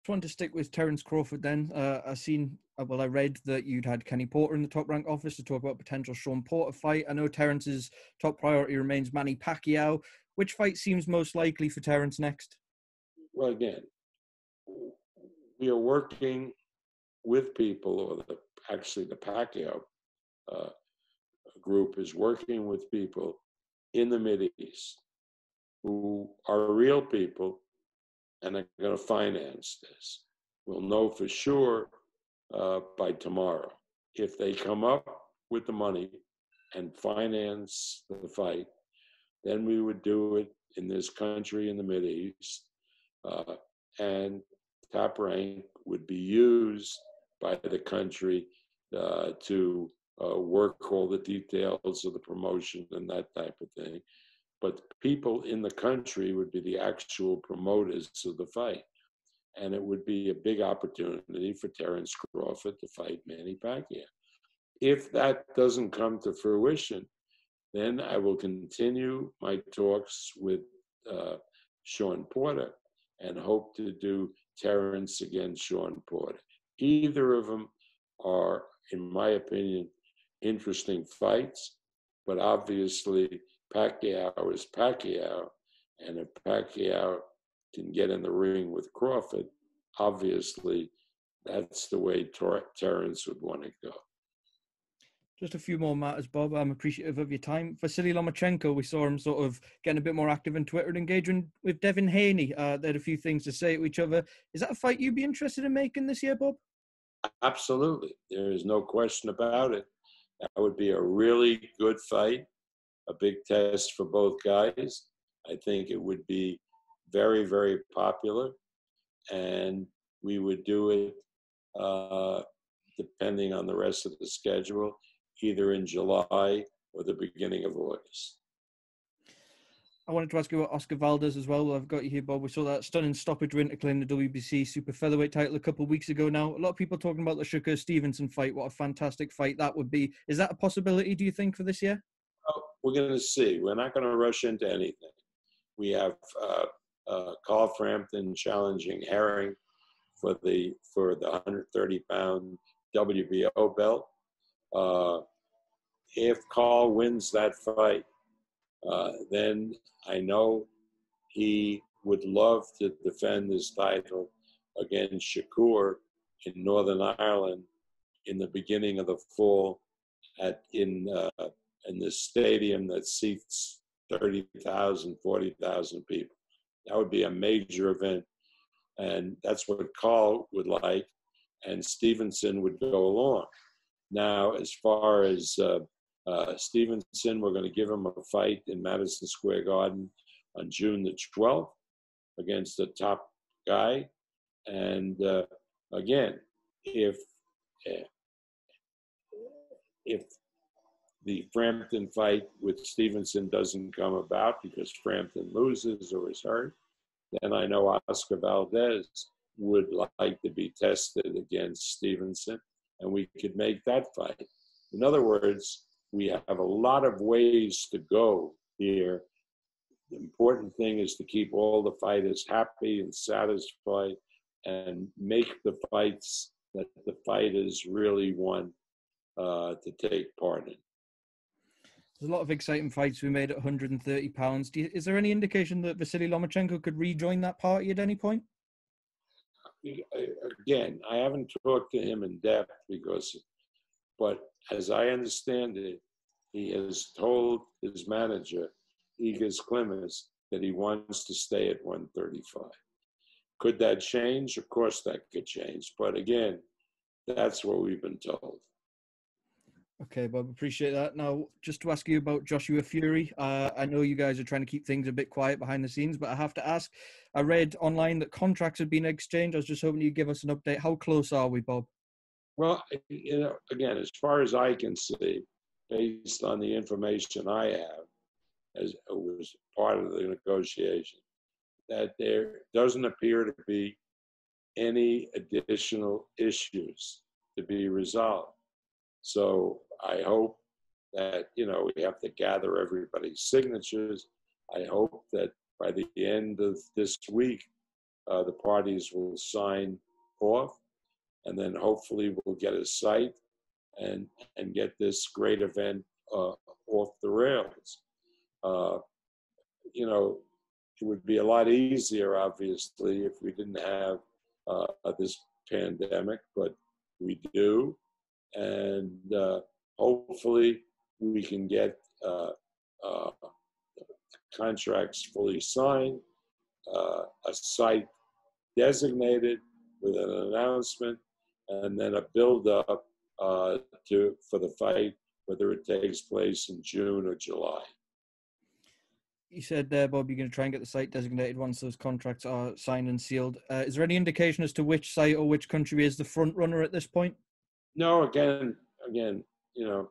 Just wanted to stick with Terence Crawford then. I read that you'd had Kenny Porter in the Top Rank office to talk about potential Sean Porter fight. I know Terence's top priority remains Manny Pacquiao. Which fight seems most likely for Terence next? Well, again, we are working with people, or the Pacquiao group is working with people in the Mideast who are real people and are going to finance this. We'll know for sure by tomorrow. If they come up with the money and finance the fight, then we would do it in this country in the Mideast, and Top Rank would be used by the country to work all the details of the promotion and that type of thing. But the people in the country would be the actual promoters of the fight. And it would be a big opportunity for Terence Crawford to fight Manny Pacquiao. If that doesn't come to fruition, then I will continue my talks with Sean Porter and hope to do Terence against Sean Porter. Either of them are, in my opinion, interesting fights, but obviously Pacquiao is Pacquiao, and if Pacquiao can get in the ring with Crawford, obviously that's the way Terence would want to go. Just a few more matters, Bob. I'm appreciative of your time. Vasily Lomachenko, we saw him sort of getting a bit more active on Twitter and engaging with Devin Haney. They had a few things to say to each other. Is that a fight you'd be interested in making this year, Bob? Absolutely. There is no question about it. That would be a really good fight, a big test for both guys. I think it would be very, very popular, and we would do it depending on the rest of the schedule, either in July or the beginning of August. I wanted to ask you about Oscar Valdez as well. I've got you here, Bob. We saw that stunning stoppage win to claim the WBC super featherweight title a couple of weeks ago now. A lot of people talking about the Shakur-Stevenson fight. What a fantastic fight that would be. Is that a possibility, do you think, for this year? Oh, we're going to see. We're not going to rush into anything. We have Carl Frampton challenging Herring for the 130-pound WBO belt. If Carl wins that fight, then I know he would love to defend his title against Shakur in Northern Ireland in the beginning of the fall in the stadium that seats 30,000, 40,000 people. That would be a major event, and that's what Carl would like, and Stevenson would go along. Now, as far as Stevenson, we're going to give him a fight in Madison Square Garden on June the 12th against the top guy. And again, if the Frampton fight with Stevenson doesn't come about because Frampton loses or is hurt, then I know Oscar Valdez would like to be tested against Stevenson, and we could make that fight. In other words, we have a lot of ways to go here. The important thing is to keep all the fighters happy and satisfied and make the fights that the fighters really want to take part in. There's a lot of exciting fights we made at 130 pounds. Is there any indication that Vasily Lomachenko could rejoin that party at any point? Again, I haven't talked to him in depth but as I understand it, he has told his manager, Igor Klimas, that he wants to stay at 135. Could that change? Of course that could change. But again, that's what we've been told. Okay, Bob, appreciate that. Now, just to ask you about Joshua Fury, I know you guys are trying to keep things a bit quiet behind the scenes, but I have to ask, I read online that contracts have been exchanged. I was just hoping you'd give us an update. How close are we, Bob? Well, again, as far as I can see, based on the information I have, as it was part of the negotiation, that there doesn't appear to be any additional issues to be resolved. So I hope that, we have to gather everybody's signatures. I hope that by the end of this week, the parties will sign off, and then hopefully we'll get a site and get this great event off the rails. You know, it would be a lot easier, obviously, if we didn't have this pandemic, but we do. And hopefully we can get contracts fully signed, a site designated with an announcement, and then a build-up for the fight, whether it takes place in June or July. You said there, Bob, you're going to try and get the site designated once those contracts are signed and sealed. Is there any indication as to which site or which country is the front runner at this point? No, again, you know,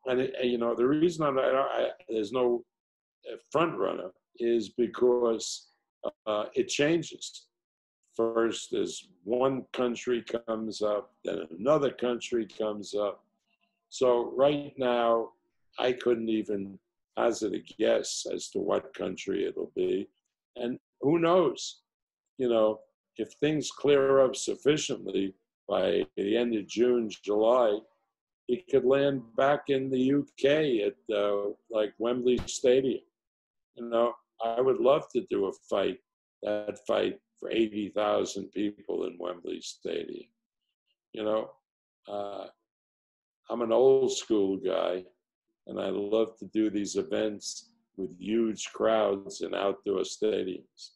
and you know, the reason there's no front runner is because it changes. First, as one country comes up, then another country comes up. So right now, I couldn't even hazard a guess as to what country it'll be. And who knows, you know, if things clear up sufficiently by the end of June, July, it could land back in the UK at like Wembley Stadium. You know, I would love to do that fight for 80,000 people in Wembley Stadium. You know, I'm an old school guy, and I love to do these events with huge crowds in outdoor stadiums.